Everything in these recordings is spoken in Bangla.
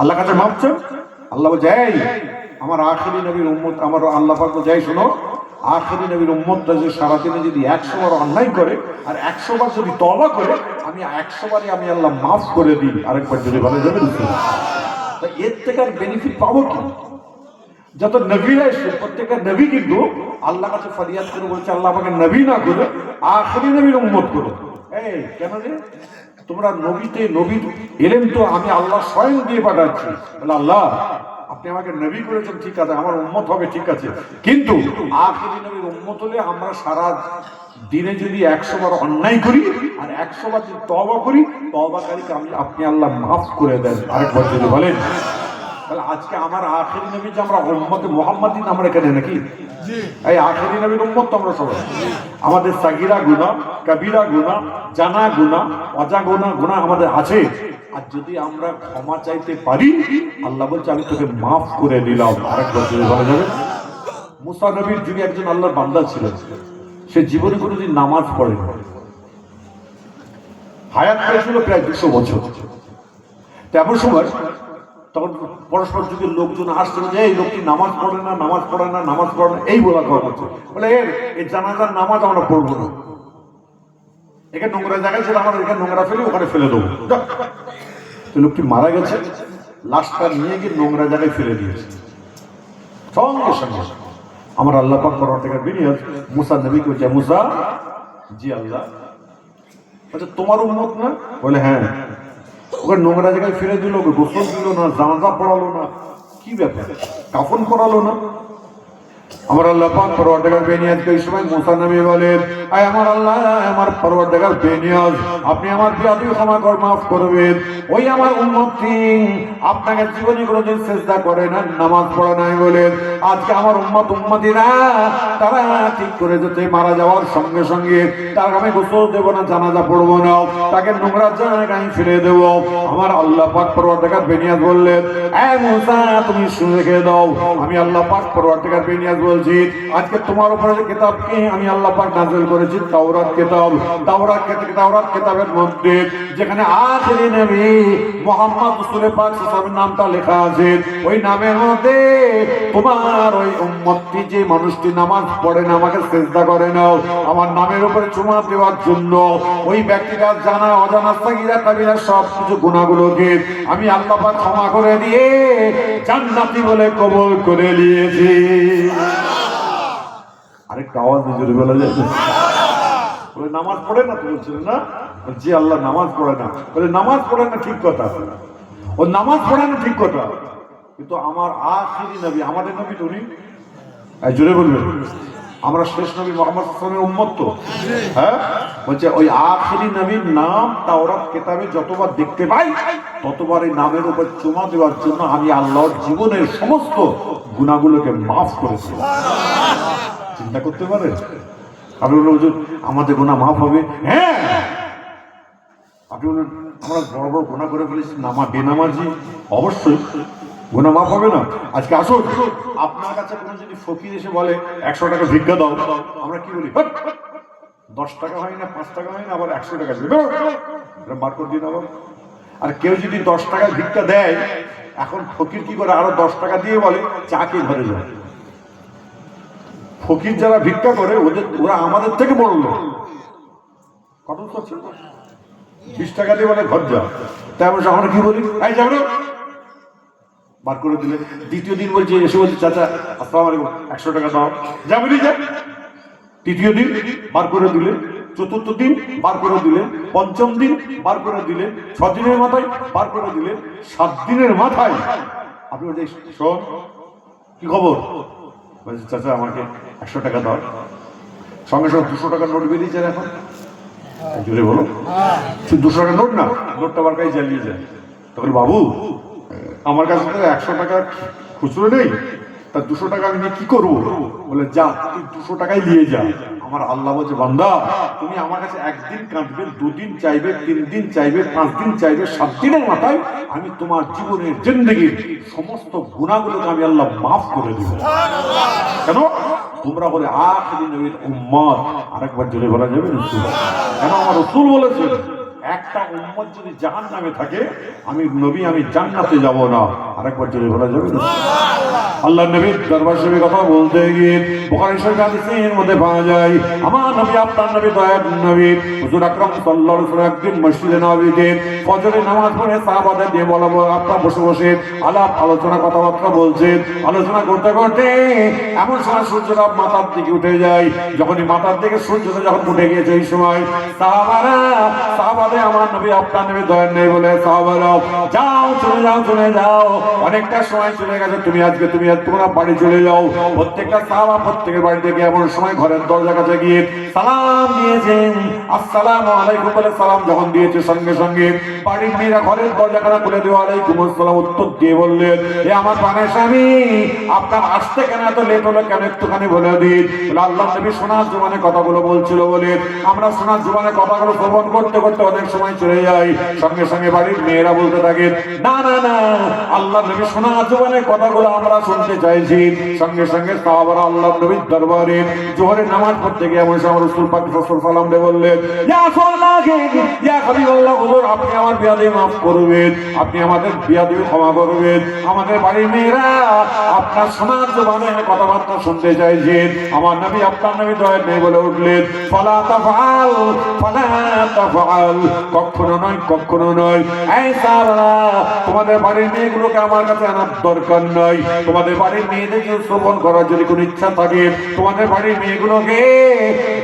আল্লাহ কাছে মাপ চান। আল্লাহ বলছে এই আমার আখেরি নবীর উম্মত, আমার আল্লাহ পাক বলছে এই শোনো, আখেরি নবীর উম্মতটা যে সারাদিনে যদি 100 বার অন্যায় করে আর 100 বার যদি তওবা করে, আমি 100 বারই আমি আল্লাহ মাফ করে দিই। আরেকবার যদি বলা যাবে তা এর থেকে আর বেনিফিট পাবো কি? যত নবীরা এসে প্রত্যেকটা নবী কিন্তু আল্লাহ কাছে ফরিয়াদ করে বলছে আল্লাহ আমাকে নবী না করে আখেরি নবীর উম্মত করো। এই কেন রে? তোমরা নবীতে নবীর এলেন তো আমি আল্লাহ স্বয়ং দিয়ে পাঠাচ্ছি। বলে আল্লাহ আপনি আমাকে নবী করেছেন ঠিক আছে, আমার উম্মত হবে ঠিক আছে, কিন্তু আখেরি নবীর উম্মত হলে আমরা সারা দিনে যদি 100 বার অন্যায় করি আর 100 বার যদি তওবা করি, তওবাকারীকে আপনি আল্লাহ মাফ করে দেন। আরেকবার যদি বলেন, তাহলে আজকে আমার আখেরি নবী যে আমরা উম্মতে মুহাম্মাদি আমরা এখানে নাকি এই আখেরি নবীর উম্মত তো আমরা সবাই। আমাদের সাগীরা গুনাহ, কবিরা গুনাহ, জানা গুনাহ, অজানা গুনাহ আমাদের আছে, আর যদি আমরা ক্ষমা চাইতে পারি আল্লাহ বলছে আমি তোকে মাফ করে দিলাম। আরেকবার যদি বলা যাবে, মুসা নবীর যুগে একজন আল্লাহর বান্দা ছিল, সে জীবনে কোনোদিন নামাজ পড়ে, হায়াত পেয়েছিল প্রায় 200 বছর। তেমন সময় তখন পরস্পর যুগের লোকজন আসছিল যে এই লোকটি নামাজ পড়ে না, নামাজ পড়ে না, নামাজ পড়ে না, এই বলা কথা হচ্ছে। বলে এর জানাজার নামাজ আমরা পড়বো না, এখানে নোংরা জায়গায় ছিল, আমরা এখানে নোংরা ফেলে ওখানে ফেলে দেবো। লোকটি মারা গেছে, লাশটা নিয়ে গিয়ে নোংরা জায়গায় ফেলে দিয়েছে। সঙ্গে সঙ্গে আমার আল্লাহ পাক পরওয়ারদিগার বিনিয়াজ মুসা নবীকে বলছে, মুসা জি আল্লাহ, আচ্ছা তোমার উম্মত না? বলে হ্যাঁ। ওকে নোংরা জায়গায় ফিরে দিল, ওকে গোসল দিল না, জানাজা পড়ালো না, কি ব্যাপার, কাফন পড়ালো না। আমার আল্লাহ পাক পরওয়ারদিগার বেনিয়াজকে এই সময় মুসা নবী বলেন, আয় আমার আল্লাহ, আমার পরওয়ারদিগার বেনিয়াজ, আপনি আমার বিয়াদবি ক্ষমা করে মাফ করবেন। ওই আমার উম্মতটি আপনাকে জীবনে কোনোদিন সিজদা করে না, নামাজ পড়ে নাই বলেন আজকে আমার উম্মতিরা তারা ঠিক করে যেতে মারা যাওয়ার সঙ্গে সঙ্গে তার আমি গোসল দেব না, জানাজা পড়বো না, তাকে নোংরা জায়গায় ফিরে দেব। আমার আল্লাহ পাক পরওয়ারদিগার বেনিয়াজ বললেন, এ মুসা তুমি শুনে রেখে দাও, আমি আল্লাহ পাক পরওয়ারদিগার বেনিয়াজ বলছি আজকে তোমার উপরে যে কিতাবকে আমি আল্লাহ পাক নাযিল করেছি তাওরাত কিতাব, তাওরাত কিতাবের মধ্যে যেখানে আখেরি নবী মুহাম্মদ রাসূল পাক সাল্লাল্লাহু আলাইহি নামটা লেখা আছে, ওই নামের মধ্যে তোমার ওই উম্মতটি যে মানুষটি নামাজ পড়ে না, আমাকে সিজদা করে না, আমার নামের উপরে চুমা দেওয়ার জন্য ওই ব্যক্তিটা জানা অজানা সাগীরা কাবীরা সব কিছু গুনাহগুলোকে আমি আল্লাহ পাক ক্ষমা করে দিয়ে জান্নাতি বলে কবুল করে নিয়েছি। আরেকটা আওয়াজ জোরে বলা যায়, বলে নামাজ পড়ে না তো বলছিলেন না? জি আল্লাহ নামাজ পড়ে না। বলে নামাজ পড়ে না ঠিক কথা, ও নামাজ পড়ে না ঠিক কথা, কিন্তু আমার আখেরি নবী, আমাদের নবী তো উনি, জোরে বলবেন, আমরা শেষ নবী মুহাম্মদ সাল্লাল্লাহু আলাইহি ওয়াসাল্লামের উম্মত তো, হ্যাঁ বলছে ওই আখেরি নবীর নাম তাওরাত কিতাবে যতবার দেখতে পাই ততবার এই নামের উপর চুমা দেওয়ার জন্য আমি আল্লাহর জীবনের সমস্ত গুনাহগুলোকে মাফ করেছি। চিন্তা করতে পারেন? আপনি বলুন হুজুর আমাদের গুনাহ মাফ হবে? হ্যাঁ। আপনি বলুন আমরা বড় বড় গুনাহ করে ফেলেছি, বেনামাজি, অবশ্যই গুনাহ মাফ হবে না। আজকে আসুন, আপনার কাছে কোনো যদি ফকির এসে বলে 100 টাকা ভিক্ষা দাও, আমরা কি বলি? 10 টাকা হয় না, 5 টাকা হয় না, আবার 100 টাকা দিবে, বার করে দিন আবার। আর কেউ যদি 10 টাকা ভিক্ষা দেয়, এখন ফকির কি করে আরো 10 টাকা দিয়ে বলে চা কে ঘরে যায়। ফকির যারা ভিক্ষা করে ওরা আমাদের থেকে বড় লোক, কত করছে 20 টাকা দিয়ে বলে ঘর যা, তাই আমরা কি বলি এই যাবো, বার করে দিলে। দ্বিতীয় দিন বলছে, এসে বলছে চাচা আসসালামু আলাইকুম 100 টাকা দাও, যাবি যা। তৃতীয় দিন বার করে দিলে, চতুর্থ দিন বার করে দিলেন, পঞ্চম দিন বার করে দিলেন, 6 দিনের মাথায় বার করে দিলেন, 7 দিনের মাথায় আপনি বলছেন শোন কি খবর, বলছে চাচা আমাকে 100 টাকা দাও। সঙ্গে সঙ্গে 200 টাকার নোট বেরিয়েছে এখন, জোরে বলো, 200 টাকার নোট না, নোটটা আমার কাছে জ্বালিয়ে যায়। তখন বাবু আমার কাছে তো 100 টাকা খুচরো নেই, তা 200 টাকা আমি কি করবো? বলে যা তুই 200 টাকাই নিয়ে যা। আমার আল্লাহ বলছে বান্দা তুমি আমার কাছে 1 দিন কাঁদবে, 2 দিন চাইবে, 3 দিন চাইবে, 5 দিন চাইবে, 7 দিনের মাথায় আমি তোমার জীবনের জিন্দেগির সমস্ত গুনাহগুলোকে আমি আল্লাহ মাফ করে দেব। কেন? তোমরা বলে আখেরি নবীর উম্মত। আরেকবার জোরে বলা যাবে রাসূল, কেন আমার রাসূল বলেছেন একটা উম্মত যদি জাহান্নামে থাকে, আমি নবী আমি জান্নাতে যাব না। আরেকবার জোরে বলা যাবে না? আল্লাহ নবীর দরবার শরীফে কথা বলতে গিয়ে বুখারী শরীফ হাদিসের মধ্যে পাওয়া যায়, আমার নবী আপনার নবী দয়ার নবী হুজুর আকরাম সাল্লাল্লাহু আলাইহি ওয়াসাল্লাম একদিন মসজিদে নববীতে ফজরের নামাজ পড়ে সাহাবাদের দিয়ে বলবো আপনারা বসে বসে আলাপ আলোচনা কথাবার্তা বলছেন। আলোচনা করতে করতে এমন সময় সূর্যটা মাথার দিকে উঠে যায়। যখনই মাথার দিকে সূর্যটা যখন উঠে গিয়েছে, এই সময় সাহাবাদের আমার নবী আপনার নবী দয়ার নেই বলে সাহাবারা যাও চলে যাও, অনেকটা সময় চলে গেছে, তুমি তোমরা বাড়ি চলে যাও। প্রত্যেকটা সাহাবা প্রত্যেকের বাড়ি থেকে এমন সময় ঘরের দরজা কাছে গিয়ে সালাম দিয়েছেন। আসসালামু আলাইকুম বলে সালাম যখন দিয়েছে, সঙ্গে সঙ্গে বাড়ির মেয়েরা ঘরের দরজা কাটা খুলে দেওয়া আলাইকুম আসসালাম উত্তর দিয়ে বললেন, এ আমার প্রাণের স্বামী, আপনার আসতে কেন এত লেট হলো, কেন একটুখানি বলে দিন। বলে আল্লাহ নবী সোনার জোবানে কথাগুলো বলছিল বলে আমরা সোনার জোবানে কথাগুলো শ্রবণ করতে করতে অনেক সময় চলে যাই। সঙ্গে সঙ্গে বাড়ির মেয়েরা বলতে থাকেন, না আল্লাহ নবী সোনার জোবানে কথাগুলো আমরা শুনতে চাইছি। সঙ্গে সঙ্গে সাহাবারা আল্লাহ নবীর দরবারে জোহরের নামাজ পড়তে গিয়ে এমন সময় রাসূল পাক সাল্লাল্লাহু আলাইহি ওয়াসাল্লাম বললেন, ইয়া রাসূলুল্লাহ, ইয়া হাবিবাল্লাহ, হুজুর আপনি আমার বিয়াদবি মাফ করবেন, আপনি আমাদের বিয়াদবি ক্ষমা করবেন। আমাদের বাড়ির মেয়েরা আপনার সোনার জোবানে কথাবার্তা শুনতে চাইছেন। আমার নবী আপনার নবী দয়া নেই বলে উঠলেন, ফালা তাফআল, কখনো নয়। এই সাহাবারা, তোমাদের বাড়ির মেয়েগুলোকে আমার কাছে আনার দরকার নাই। তোমাদের বাড়ির মেয়েদেরকে শ্রবণ করার যদি কোনো ইচ্ছা থাকে, তোমাদের বাড়ির মেয়েগুলোকে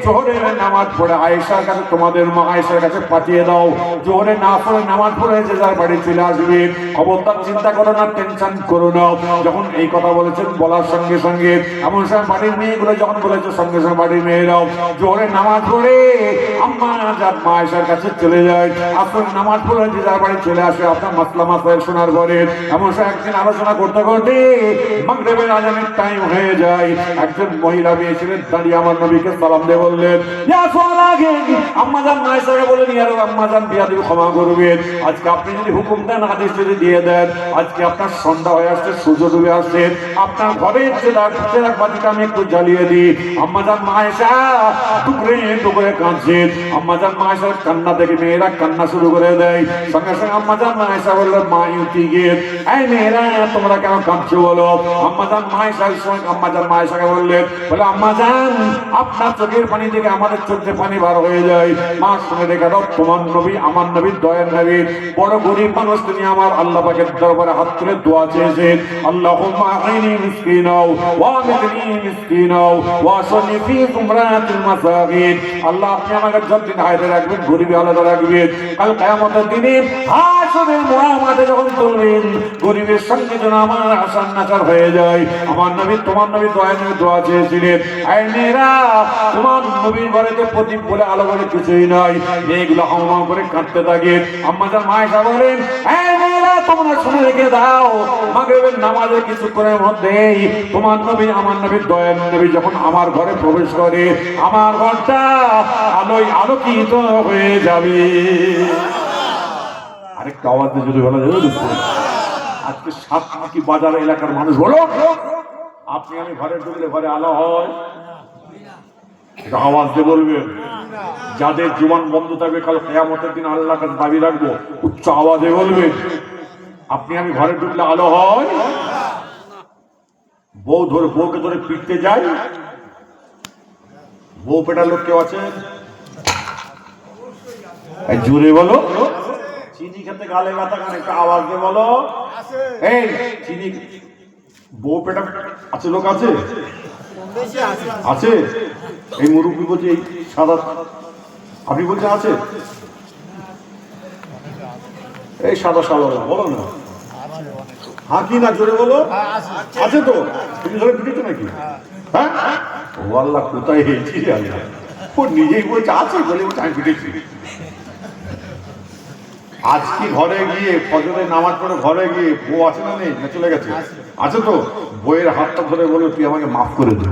জোহরের নামাজ পড়ে আয়েশার কাছে, তোমাদের মা আয়েশার কাছে পাঠিয়ে দাও। জোহরের নামাজ পড়ে যে যার বাড়ি চলে আসবে। খবরদার চিন্তা করো না, টেনশন করো না। যখন এই কথা বলেছেন, বলার সঙ্গে সঙ্গে এমন সময় বাড়ির মেয়েগুলো যখন বলেছে, সঙ্গে সঙ্গে বাড়ির মেয়েরাও জোহরের নামাজ পড়ে আম্মা যার মা আয়েশার কাছে চলে যায়। আসর নামাজ পড়ে যে যার বাড়ি চলে আসে। আপনার মাসলা মাসাইল শোনার পরে এমন সময় একদিন আলোচনা করতে করতে মাগরিবের আজানের টাইম হয়ে যায়। একজন মহিলা মেয়ে ছিলেন, দাঁড়িয়ে আমার নবীকে সালাম দিয়ে বললেন, ইয়া রাসূলুল্লাহ, আম্মা জান আয়েশাকে বলেন, ইয়া আম্মা জান বিয়াদবি ক্ষমা করবেন। আজকে আপনি যদি হুকুম দেন, আদেশ যদি দিয়ে দেন, আজকে আপনার সন্ধ্যা হয়ে আসছে, সূর্য ডুবে আসছে, আপনার ঘরের চেরাগ বাতিটা আমি একটু জ্বালিয়ে দিই। আম্মা জান আয়েশা টুকরে কাঁদছেন। আম্মা জান আয়েশার কান্না দেখে মেয়েরা কান্না শুরু করে দেয়। সঙ্গে সঙ্গে আম্মা জান আয়েশা বললেন, মা ইউতি গিয়ে, এই মেয়েরা তোমরা কেন কাঁদছো বলো। আম্মা জান আয়েশার সঙ্গে আম্মা জান আয়েশাকে বললেন, বলে আম্মা জান আপনার চোখের পানি থেকে আমাদের চোখে পানি বার হয়ে যায়। মা শুনে রেখে দাও, তোমার নবী আমার নবী দয়ার নবী বড় গরিব মানুষ, তিনি আমার আল্লাহ পাকের দরবারে হাত তুলে দোয়া চেয়েছেন, আল্লাহুম্মা আইনি মিসকিনাও ওয়া মিতনি মিসকিনাও ওয়া শুনি ফি জুমরাতিল মাসাকিন। আল্লাহ আপনি আমাকে যতদিন হায়াতে রাখবেন, গরিবী আলাদা রাখবেন, কাল কিয়ামতের দিনে হাসরের মাঠে যখন তুলবেন, গরিবের সঙ্গে যেন আমার আসান নাচার হয়ে যায়। আমার নবী তোমার নবী দয়া নবী দোয়া চেয়েছিলেন, এই মেয়েরা তোমার নবীর ঘরেতে প্রদীপ বলে আলো বলে কিছুই নাই। মেয়েগুলো হাওয়া করে কাঁদতে থাকে। আম্মা জান আয়েশা বলেন, এই মেয়েরা তোমরা শুনে রেখে দাও, মাগরিবের নামাজের কিছুক্ষণের মধ্যেই তোমার নবী আমার নবীর দয়ার নবী যখন আমার ঘরে প্রবেশ করে, আমার ঘরটা আলোয় আলোকিত হয়ে যাবে। আরেকটা আওয়াজ দিয়ে যদি বলা যাবে, আজকে সাতমাকি বাজার এলাকার মানুষ বলো, আপনি আমি ঘরে ঢুকলে ঘরে আলো হয়? আওয়াজ দিয়ে বলবেন। যাদের জীবন বন্ধ থাকবে, কাল কিয়ামতের দিন আল্লাহর কাছে দাবি রাখবো, উচ্চ আওয়াজে বলবেন, আপনি আমি ঘরে ঢুকলে আলো হয়? বউকে ধরে পিটতে যায়, বউ পেটার লোক কেউ আছে? জোরে বলো। চিনি খেতে গালে ব্যথা, কেন একটা আওয়াজ দিয়ে বলো। এই চিনি বউ পেটা আছে লোক আছে? আছে? এই মুরব্বী বলছে, এই সাদা আপনি বলছেন আছে? এই সাদা বলো না, হ্যাঁ কি না জোরে বলো। আছে তো? তুমি ধরে পিটিছো নাকি? হ্যাঁ, ও আল্লাহ কোথায় হেয়েছি আল্লাহ, ও নিজেই বলছে আছে বলে বলছে আমি পিটেছি। আজকে ঘরে গিয়ে ফজরের নামাজ পড়ে ঘরে গিয়ে বউ আছে না নেই, না চলে গেছে? আছে তো? বইয়ের হাতটা ধরে বলবে, তুই আমাকে মাফ করে দে।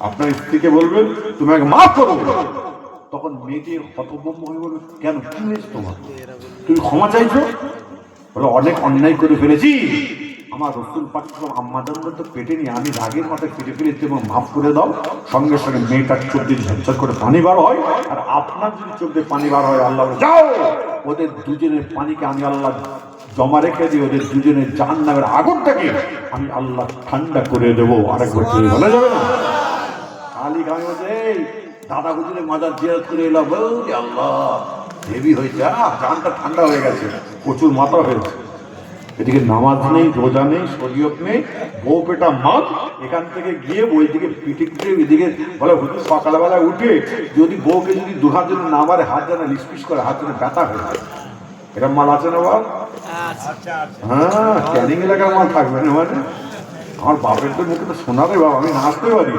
আপনার স্ত্রীকে বলবেন, তুমি আমাকে মাফ করো। তখন মেয়েটি হতভম্ব হয়ে বলবে, কেন কি হয়েছে তোমার, তুমি ক্ষমা চাইছো? বলে অনেক অন্যায় করে ফেলেছি, আমার রসুল পাক আম্মাদের তো পেটে নিয়ে আমি রাগের মাথায় ফিরে ফিরেছি এবং মাফ করে দাও, সঙ্গে সঙ্গে মেয়েটার চোখ দিয়ে ঝরঝর করে পানি বার হয়। আর আপনার যদি চোখ দিয়ে পানি বার হয়, আল্লাহ যাও, ওদের দুজনের পানিকে আমি আল্লাহ জমা রেখে দিই, ওদের দুজনের জাহান্নামের আগুনটাকে আমি আল্লাহ ঠান্ডা করে দেবো। আরেকবার বলা যাবে না? কালী গায়ে বলছে, দাদা হুজুরের মাজার জিয়ারত করে এলাম, বলি আল্লাহ হেভি হয়েছে, জানটা ঠান্ডা হয়ে গেছে, প্রচুর মাথা হয়েছে। এদিকে নামাজ নেই, রোজা নেই, শরীয়ত নেই, বউ পেটা মাছ, এখান থেকে গিয়ে ওই দিকে পিঠে পিঠে এদিকে বলে হুজুর সকালবেলায় উঠে যদি বউকে যদি দু হাত যেন না মারে, হাত যেন লিসপিস করে, হাত যেন ব্যথা হয়ে যায়, এরকম মাল আছে না বাবা? হ্যাঁ, ক্যানিং এলাকার মাল থাকবে না মানে? আমার বাপের তো মুখে তো শোনা রে বাবা, আমি নাচতে পারি।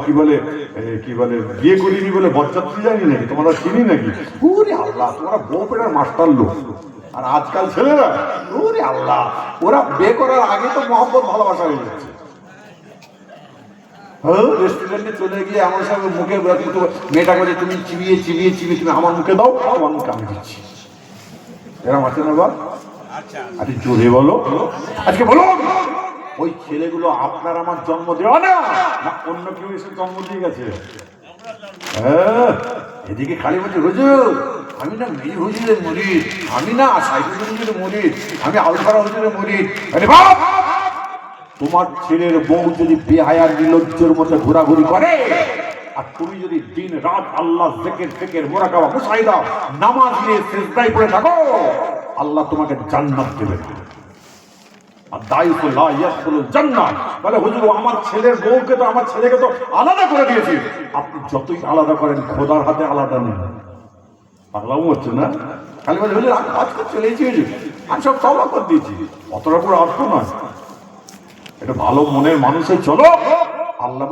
কি বলে বিয়ে করিনি বলে বরযাত্রী জানি নাকি, তোমরা চিনি নাকি? ওরে আল্লাহ, তোমরা বউ পেটার মাস্টার লোক। আর আজকাল ছেলেরা, ওরে আল্লাহ, ওরা বিয়ে করার আগে তো মহব্বত ভালোবাসা হয়ে যাচ্ছে। রেস্টুরেন্টে চলে গিয়ে আমার সঙ্গে মুখে মেয়েটাকে বলে তুমি চিবিয়ে চিবিয়ে চিবিয়ে তুমি আমার মুখে দাও, আমার মুখে আমি দিচ্ছি। এরকম আছে না বাবা? আরে জোরে বলো, আজকে বলো। ওই ছেলেগুলো আপনার আমার জন্ম দেওয়া না, অন্য কেউ এসে জন্ম দিয়ে গেছে? হ্যাঁ, এদিকে খালি বলছে হুজুর আমি না মেয়ে হুজুরের মুরিদ, আমি না সাইফুল হুজুরের মুরিদ, আমি আলফারা হুজুরের মুরিদ। আরে বাপ, তোমার ছেলের বউ যদি বেহায়ার নির্লজ্জের মধ্যে ঘোরাঘুরি করে, আর তুমি যদি দিন রাত আল্লাহ জিকির ফিকির মুরাকাবা মুশাহিদা নামাজ নিয়ে সিজদায় পড়ে থাকো, আল্লাহ তোমাকে জান্নাত দেবে না। আর দায়িত্ব লা ইয়াদখুলুল জান্নাত, বলে হুজুর আমার ছেলের বউকে তো আমার ছেলেকে তো আলাদা করে দিয়েছি। আপনি যতই আলাদা করেন, খোদার হাতে আলাদা নেই। পাগলামো হচ্ছে না? খালি বলে হুজুর আমি আজকে চলেছি, আমি সব তওবা করে দিয়েছি, অতটা পুরো অর্থ নয়। এটা ভালো মনের মানুষের চলো, আল্লাহ